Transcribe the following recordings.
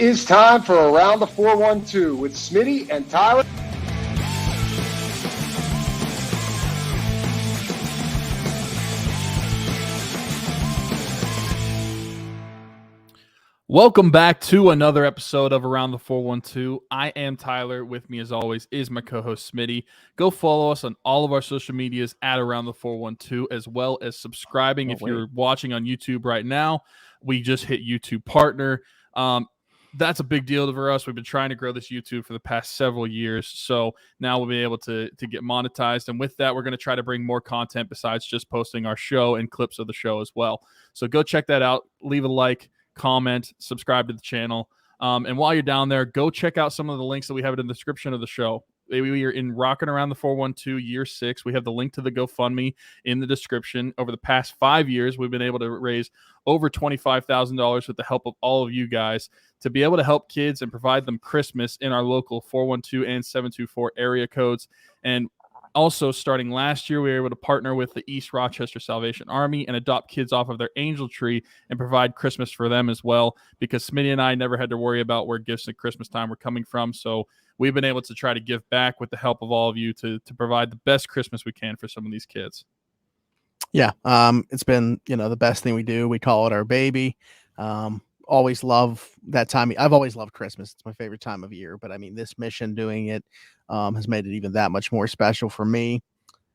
is time for Around the 412 with Smity and Tyler. Welcome back to another episode of Around the 412. I am Tyler. With me, as always, is my co-host Smitty. Go follow us on all of our social medias at Around the 412, as well as subscribing. If you're watching on YouTube right now, we just hit YouTube Partner. That's a big deal for us. We've been trying to grow this YouTube for the past several years, so now we'll be able to get monetized. And with that, we're going to try to bring more content besides just posting our show and clips of the show as well. So go check that out. Leave a like, comment, subscribe to the channel. And while you're down there, go check out some of the links that we have in the description of the show. We are in Rocking Around the 412 year 6. We have the link to the GoFundMe in the description. Over the past 5 years, we've been able to raise over $25,000 with the help of all of you guys to be able to help kids and provide them Christmas in our local 412 and 724 area codes. And also, starting last year, we were able to partner with the East Rochester Salvation Army and adopt kids off of their angel tree and provide Christmas for them as well, because Smitty and I never had to worry about where gifts at Christmas time were coming from. So we've been able to try to give back with the help of all of you to provide the best Christmas we can for some of these kids. Yeah, it's been, the best thing we do. We call it our baby. Always love that time. I've always loved Christmas. It's my favorite time of year. But I mean, this mission doing it has made it even that much more special for me,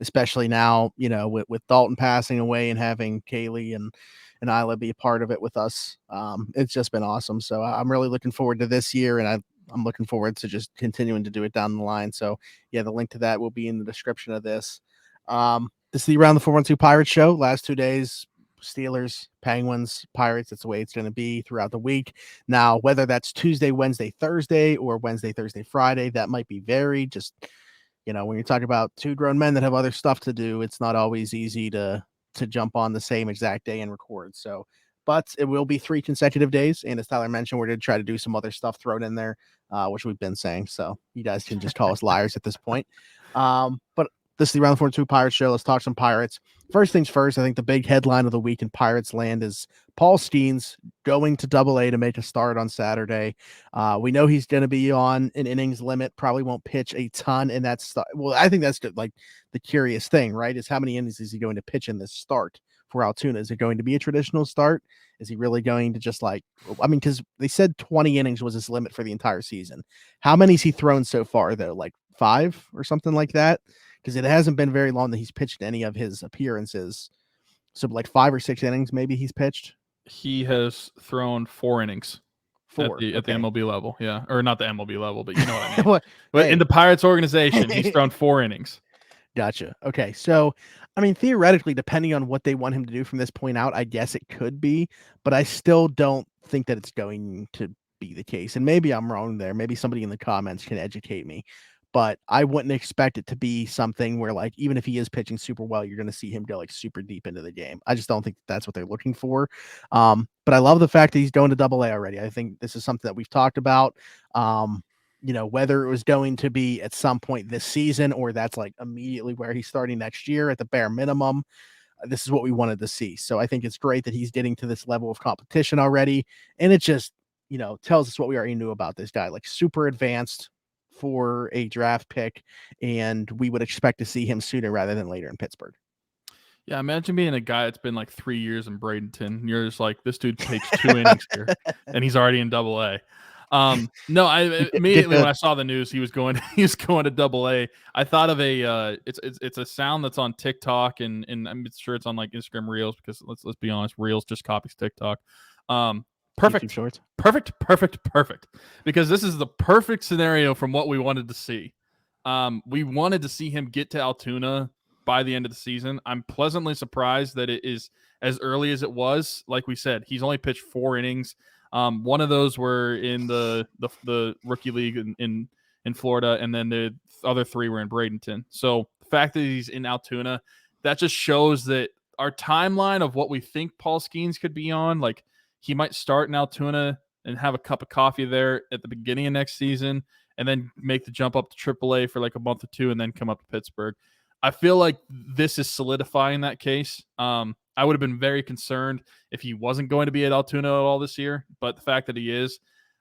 especially now, with Dalton passing away and having Kaylee and Isla be a part of it with us. It's just been awesome. So I'm really looking forward to this year, and I'm looking forward to just continuing to do it down the line. So yeah, the link to that will be in the description of this. This is the Around the 412 Pirates show. Last 2 days, Steelers, Penguins, Pirates. That's the way it's going to be throughout the week. Now, whether that's Tuesday, Wednesday, Thursday, or Wednesday, Thursday, Friday, that might be varied. Just, when you're talking about two grown men that have other stuff to do, it's not always easy to jump on the same exact day and record. So, but it will be 3 consecutive days. And as Tyler mentioned, we're going to try to do some other stuff thrown in there, which we've been saying. So you guys can just call us liars at this point. But this is the Around the 412 Pirates show. Let's talk some Pirates. First things first, I think the big headline of the week in Pirates land is Paul Skenes going to AA to make a start on Saturday. We know he's going to be on an innings limit, probably won't pitch a ton in that start. Well, I think that's like the curious thing, right? Is how many innings is he going to pitch in this start for Altoona? Is it going to be a traditional start? Is he really going to just because they said 20 innings was his limit for the entire season. How many has he thrown so far, though? Like 5 or something like that? Because it hasn't been very long that he's pitched any of his appearances. So like 5 or 6 innings, maybe he's pitched. He has thrown 4 innings. 4 at the MLB level, yeah, or not the MLB level, but you know what I mean. Well, but in the Pirates organization, he's thrown 4 innings. Gotcha. Okay, so I mean, theoretically, depending on what they want him to do from this point out, I guess it could be, but I still don't think that it's going to be the case. And maybe I'm wrong there. Maybe somebody in the comments can educate me. But I wouldn't expect it to be something where, like, even if he is pitching super well, you're going to see him go like super deep into the game. I just don't think that's what they're looking for. But I love the fact that he's going to AA already. I think this is something that we've talked about. Whether it was going to be at some point this season or that's like immediately where he's starting next year at the bare minimum, this is what we wanted to see. So I think it's great that he's getting to this level of competition already. And it just, tells us what we already knew about this guy, like super advanced for a draft pick. And we would expect to see him sooner rather than later in Pittsburgh. Yeah, imagine being a guy that's been like 3 years in Bradenton. You're just like, this dude takes 2 innings here, and he's already in AA. No, I immediately when I saw the news he was going to AA, I thought of it's a sound that's on TikTok and I'm sure it's on like Instagram Reels, because let's be honest, Reels just copies TikTok. Perfect. Because this is the perfect scenario from what we wanted to see. We wanted to see him get to Altoona by the end of the season. I'm pleasantly surprised that it is as early as it was. Like we said, he's only pitched 4 innings. One of those were in the rookie league in Florida, and then the other 3 were in Bradenton. So the fact that he's in Altoona, that just shows that our timeline of what we think Paul Skenes could be on, like he might start in Altoona and have a cup of coffee there at the beginning of next season, and then make the jump up to AAA for like a month or 2, and then come up to Pittsburgh. I feel like this is solidifying that case. I would have been very concerned if he wasn't going to be at Altoona at all this year, but the fact that he is,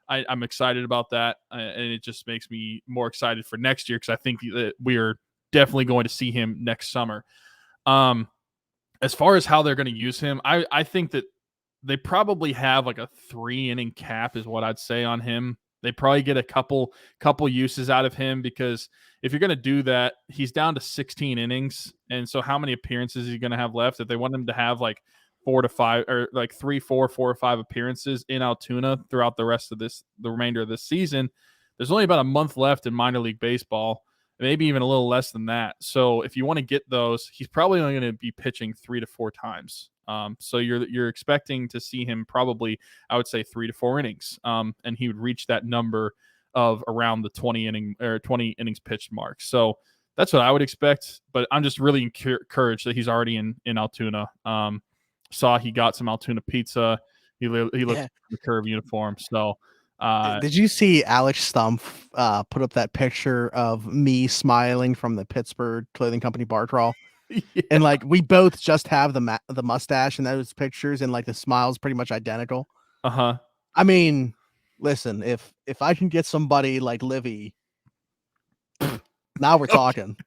I'm excited about that, and it just makes me more excited for next year because I think that we are definitely going to see him next summer. As far as how they're going to use him, I think that they probably have like a 3-inning cap is what I'd say on him. They probably get a couple uses out of him because if you're going to do that, he's down to 16 innings. And so how many appearances is he going to have left? If they want him to have like 4 to 5 or like 3, 4, 4 or 5 appearances in Altoona throughout the remainder of this season, there's only about a month left in minor league baseball, maybe even a little less than that. So if you want to get those, he's probably only going to be pitching 3 to 4 times. So you're expecting to see him probably, I would say 3 to 4 innings. And he would reach that number of around the 20 innings pitched mark. So that's what I would expect, but I'm just really encouraged that he's already in Altoona. Saw he got some Altoona pizza. He looked in the curve uniform. So did you see Alex Stumpf put up that picture of me smiling from the Pittsburgh Clothing Company bar crawl? Yeah. And like we both just have the mustache in those pictures, and like the smile's pretty much identical. Uh-huh. I mean, listen, if I can get somebody like Livy, now we're talking.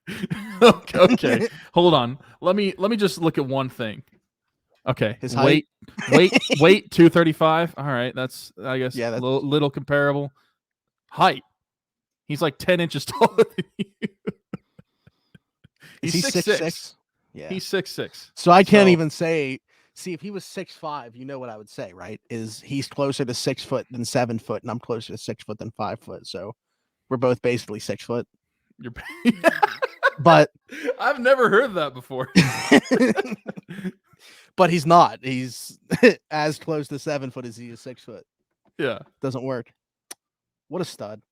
Okay. Hold on. Let me just look at one thing. Okay. His weight 235. All right, that's I guess that's little comparable. Height. He's like 10 inches taller than you. He's 6'6". Yeah. He's 6'6". So I can't even say. See, if he was 6'5", you know what I would say, right? Is he's closer to 6 foot than 7 foot, and I'm closer to 6 foot than 5 foot. So we're both basically 6 foot. But I've never heard that before. But he's not. He's as close to 7 foot as he is 6 foot. Yeah. Doesn't work. What a stud.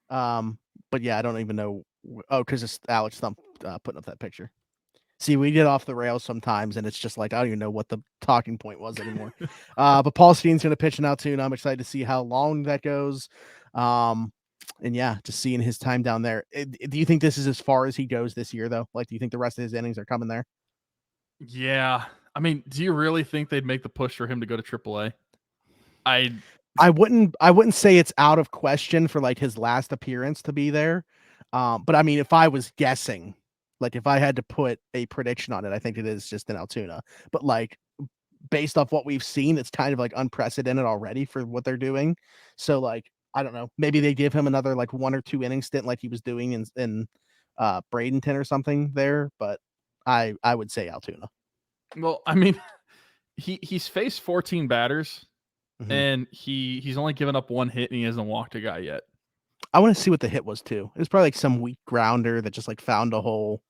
But yeah, I don't even know. Oh, because it's Alex Thump putting up that picture. See, we get off the rails sometimes, and it's just like I don't even know what the talking point was anymore. But Paul Skenes going to pitch in Altoona. I'm excited to see how long that goes. And yeah, just seeing his time down there. Do you think this is as far as he goes this year, though? Like, do you think the rest of his innings are coming there? Yeah. I mean, do you really think they'd make the push for him to go to AAA? I wouldn't say it's out of question for like his last appearance to be there. But I mean, if I was guessing, like if I had to put a prediction on it, I think it is just in Altoona. But like based off what we've seen, it's kind of like unprecedented already for what they're doing. So like, I don't know, maybe they give him another like 1 or 2 inning stint like he was doing in Bradenton or something there. But I would say Altoona. Well, I mean, he's faced 14 batters. Mm-hmm. And he's only given up 1 hit and he hasn't walked a guy yet. I want to see what the hit was too. It was probably like some weak grounder that just like found a hole.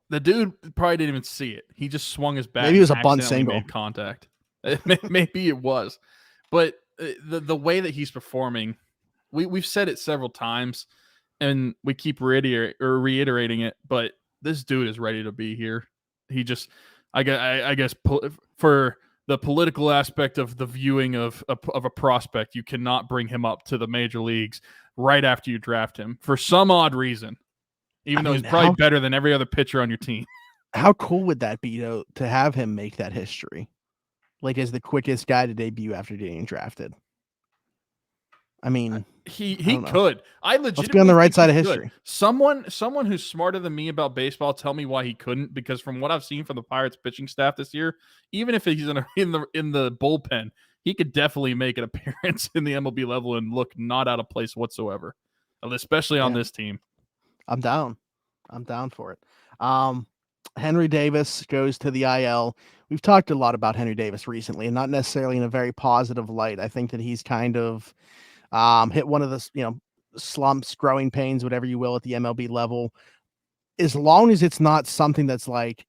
The dude probably didn't even see it. He just swung his bat. Maybe it was a bunt single. Made contact. Maybe it was, but the way that he's performing, we've said it several times, and we keep reiterating it. But this dude is ready to be here. He just, I guess for the political aspect of the viewing of a prospect, you cannot bring him up to the major leagues right after you draft him for some odd reason, even though he's probably better than every other pitcher on your team. How cool would that be though, to have him make that history? Like as the quickest guy to debut after getting drafted. I mean, he could. I legitimately let's be on the right side of history. Someone who's smarter than me about baseball, tell me why he couldn't. Because from what I've seen from the Pirates pitching staff this year, even if he's in the bullpen, he could definitely make an appearance in the MLB level and look not out of place whatsoever, especially on this team. I'm down for it. Henry Davis goes to the IL. We've talked a lot about Henry Davis recently, and not necessarily in a very positive light. I think that he's kind of hit one of the slumps, growing pains, whatever you will, at the MLB level. As long as it's not something that's like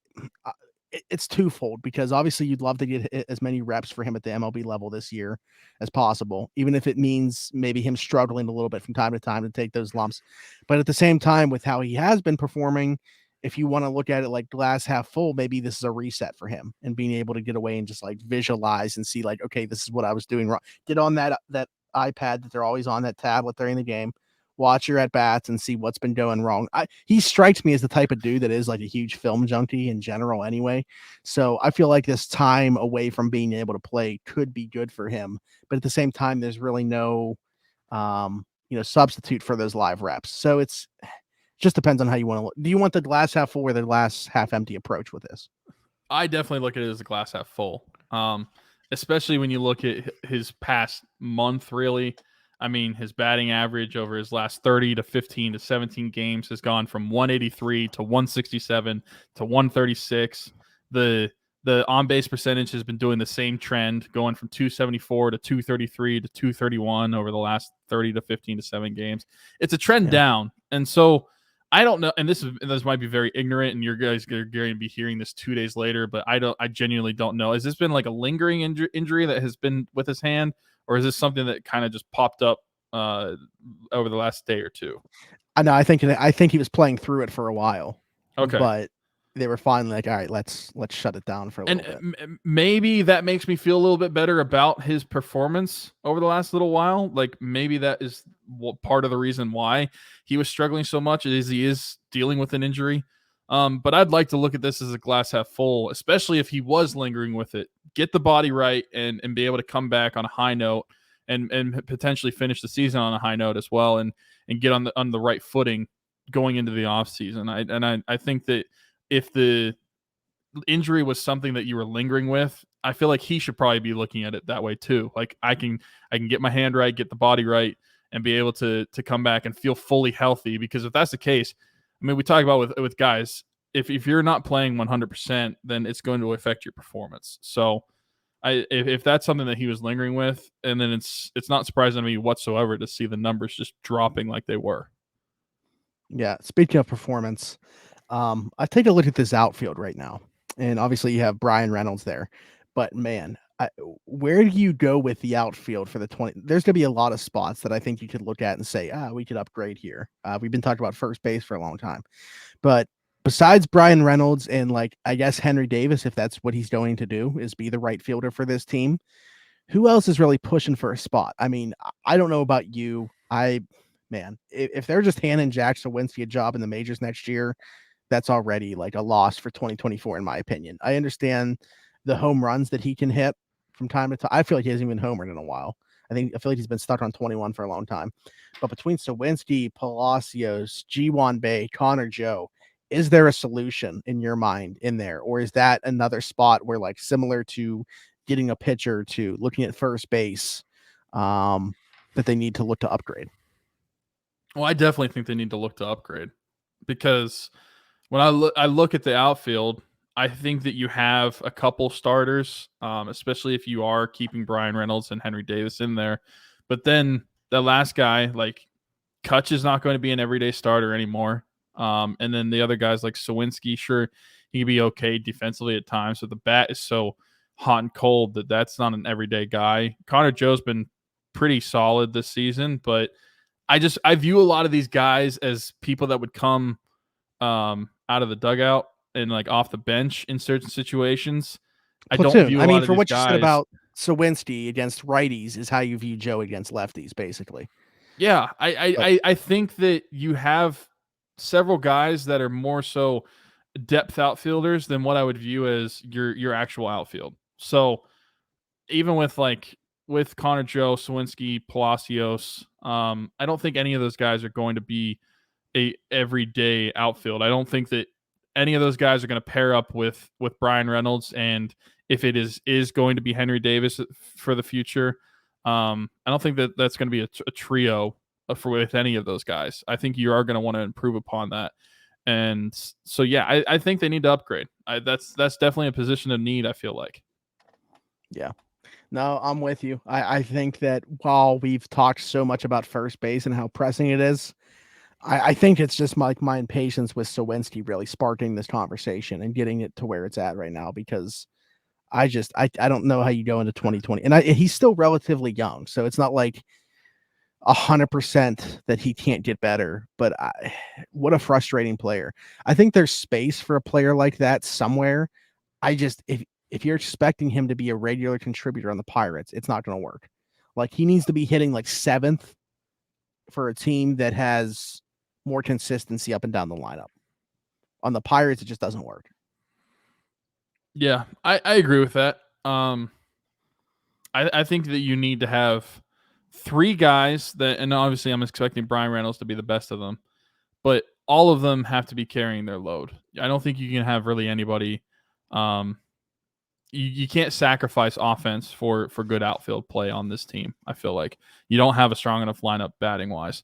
it's twofold, because obviously you'd love to get as many reps for him at the MLB level this year as possible, even if it means maybe him struggling a little bit from time to time to take those lumps. But at the same time, with how he has been performing, if you want to look at it like glass half full, maybe this is a reset for him and being able to get away and just like visualize and see like, okay, this is what I was doing wrong. Get on that iPad that they're always on, that tablet during the game. watch your at-bats and see what's been going wrong. He strikes me as the type of dude that is like a huge film junkie in general anyway. So I feel like this time away from being able to play could be good for him. But at the same time, there's really no substitute for those live reps. So it's just depends on how you want to look. Do you want the glass half full or the glass half empty approach with this? I definitely look at it as a glass half full. Especially when you look at his past month, really. I mean, his batting average over his last 30 to 15 to 17 games has gone from 183 to 167 to 136. The on-base percentage has been doing the same trend, going from 274 to 233 to 231 over the last 30 to 15 to 7 games. It's a trend down. And so I don't know, and this might be very ignorant, and you guys are going to be hearing this 2 days later, but I genuinely don't know. Has this been like a lingering injury that has been with his hand, or is this something that kind of just popped up over the last day or two? I know. I think he was playing through it for a while. Okay, but they were finally like, all right, let's shut it down for a little bit. Maybe that makes me feel a little bit better about his performance over the last little while. Like maybe that is part of the reason why he was struggling so much, is he is dealing with an injury. But I'd like to look at this as a glass half full, especially if he was lingering with it. Get the body right and be able to come back on a high note and potentially finish the season on a high note as well, and get on the right footing going into the off season. I think that if the injury was something that you were lingering with, I feel like he should probably be looking at it that way too. Like I can get my hand right, get the body right, and be able to come back and feel fully healthy. Because if that's the case, I mean, we talk about with guys, if you're not playing 100%, then it's going to affect your performance. So if that's something that he was lingering with, and then it's not surprising to me whatsoever to see the numbers just dropping like they were. Yeah. Speaking of performance, I take a look at this outfield right now, and obviously you have Bryan Reynolds there, but man, where do you go with the outfield for the 20? There's going to be a lot of spots that I think you could look at and say, we could upgrade here. We've been talking about first base for a long time, but besides Bryan Reynolds and like, I guess Henry Davis, if that's what he's going to do, is be the right fielder for this team, who else is really pushing for a spot? I mean, I don't know about you. Man, if they're just handing Jack Sawinski a job in the majors next year, that's already like a loss for 2024, in my opinion. I understand the home runs that he can hit from time to time. I feel like he hasn't even homered in a while. I feel like he's been stuck on 21 for a long time. But between Sawinski, Palacios, G1 Bay, Connor Joe, is there a solution in your mind in there? Or is that another spot where, like, similar to getting a pitcher to looking at first base, that they need to look to upgrade? Well, I definitely think they need to look to upgrade, because when I look at the outfield, I think that you have a couple starters, especially if you are keeping Bryan Reynolds and Henry Davis in there. But then the last guy, like Kutch, is not going to be an everyday starter anymore. And then the other guys like Sawinski, sure, he can be okay defensively at times, but the bat is so hot and cold that's not an everyday guy. Connor Joe's been pretty solid this season, but I view a lot of these guys as people that would come out of the dugout and like off the bench in certain situations. I don't view a lot of for these what guys. You said about Sawinski against righties is how you view Joe against lefties, basically. Yeah, I think that you have several guys that are more so depth outfielders than what I would view as your actual outfield. So even with Connor Joe, Sawinski, Palacios, I don't think any of those guys are going to be a everyday outfield. I don't think that any of those guys are going to pair up with Bryan Reynolds, and if it is going to be Henry Davis for the future, I don't think that that's going to be a trio with any of those guys. I think you are going to want to improve upon that, and so yeah, I think they need to upgrade. That's definitely a position of need, I feel like. Yeah. No, I'm with you. I think that while we've talked so much about first base and how pressing it is, I think it's just my impatience with Sawinski really sparking this conversation and getting it to where it's at right now, because I don't know how you go into 2020, and he's still relatively young, so it's not like 100% that he can't get better, but what a frustrating player. I think there's space for a player like that somewhere. If you're expecting him to be a regular contributor on the Pirates, it's not going to work. Like, he needs to be hitting like 7th for a team that has more consistency up and down the lineup. On the Pirates, it just doesn't work. Yeah, I agree with that. I think that you need to have 3 guys that, and obviously I'm expecting Bryan Reynolds to be the best of them, but all of them have to be carrying their load. I don't think you can have really anybody. You can't sacrifice offense for good outfield play on this team. I feel like you don't have a strong enough lineup batting wise.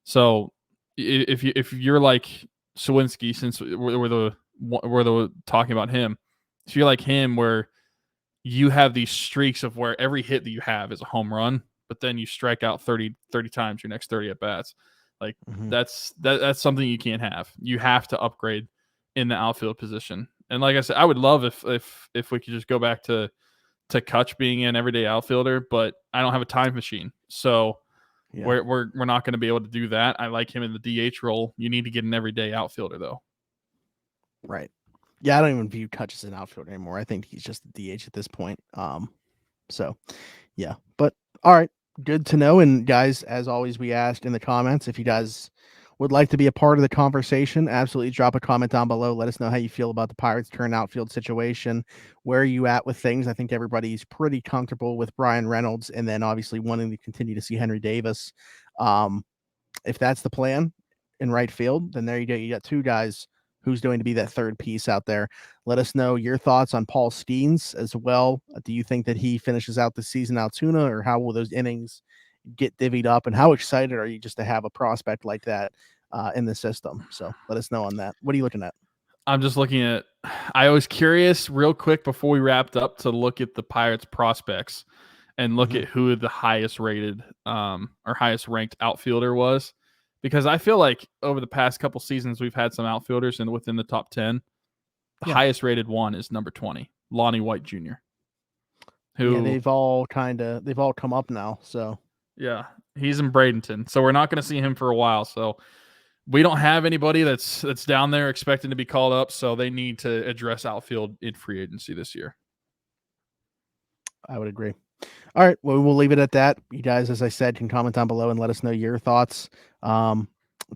So if you're like Sawinski, since we're talking about him, if you're like him, where you have these streaks of where every hit that you have is a home run, but then you strike out 30 times your next 30 at bats. Like that's something you can't have. You have to upgrade in the outfield position. And like I said, I would love if we could just go back to Kutch being an everyday outfielder, but I don't have a time machine. So we're not going to be able to do that. I like him in the DH role. You need to get an everyday outfielder though. Right. Yeah, I don't even view Kutch as an outfielder anymore. I think he's just a DH at this point. So yeah. But all right, good to know. And guys, as always, we asked in the comments if you guys would like to be a part of the conversation, absolutely drop a comment down below. Let us know how you feel about the Pirates' current outfield situation. Where are you at with things? I think everybody's pretty comfortable with Bryan Reynolds, and then obviously wanting to continue to see Henry Davis. If that's the plan in right field, then there you go. You got 2 guys who's going to be that third piece out there. Let us know your thoughts on Paul Skenes as well. Do you think that he finishes out the season Altoona, or how will those innings get divvied up, and how excited are you just to have a prospect like that in the system? So let us know on that. What are you looking at? I'm just looking at, I was curious real quick before we wrapped up to look at the Pirates prospects and look at who the highest rated or highest ranked outfielder was, because I feel like over the past couple seasons we've had some outfielders and within the top 10. The highest rated one is number 20, Lonnie White Jr. Who they've all come up now. So yeah, he's in Bradenton, so we're not going to see him for a while. So we don't have anybody that's down there expecting to be called up. So they need to address outfield in free agency this year. I would agree. All right, well, we'll leave it at that. You guys, as I said, can comment down below and let us know your thoughts.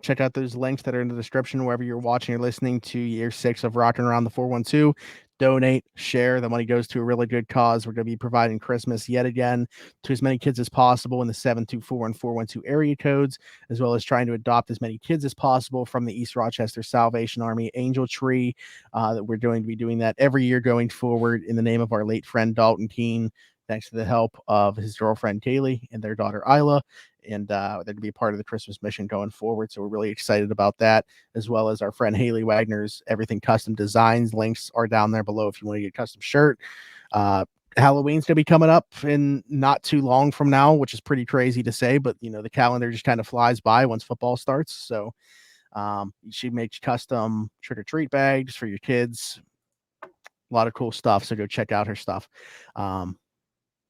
Check out those links that are in the description wherever you're watching or listening to year 6 of Rocking Around the 412. Donate, share. The money goes to a really good cause. We're going to be providing Christmas yet again to as many kids as possible in the 724 and 412 area codes, as well as trying to adopt as many kids as possible from the East Rochester Salvation Army Angel Tree. That we're going to be doing that every year going forward in the name of our late friend Dalton Keene, thanks to the help of his girlfriend Kaylee and their daughter Isla. And they're going to be a part of the Christmas mission going forward. So we're really excited about that, as well as our friend Haley Wagner's Everything Custom Designs. Links are down there below if you want to get a custom shirt. Halloween's going to be coming up in not too long from now, which is pretty crazy to say, but the calendar just kind of flies by once football starts. So she makes custom trick-or-treat bags for your kids. A lot of cool stuff. So go check out her stuff.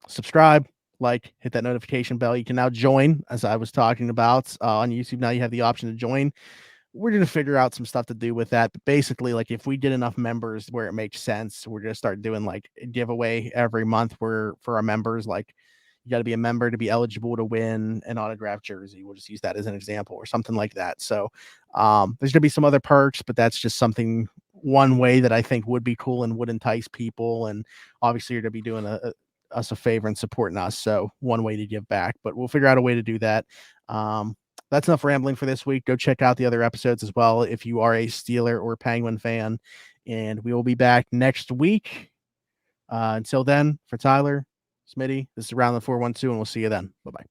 Subscribe, like, hit that notification bell. You can now join, as I was talking about on YouTube. Now you have the option to join. We're going to figure out some stuff to do with that. But basically, like, if we get enough members where it makes sense, we're going to start doing like a giveaway every month for our members. Like, you got to be a member to be eligible to win an autographed jersey. We'll just use that as an example or something like that. So there's going to be some other perks, but that's just one way that I think would be cool and would entice people. And obviously you're going to be doing us a favor and supporting us. So one way to give back, but we'll figure out a way to do that. That's enough rambling for this week. Go check out the other episodes as well if you are a Steeler or Penguin fan, and we will be back next week. Until then, for Tyler, Smitty, this is Around the 412, and we'll see you then. Bye-bye.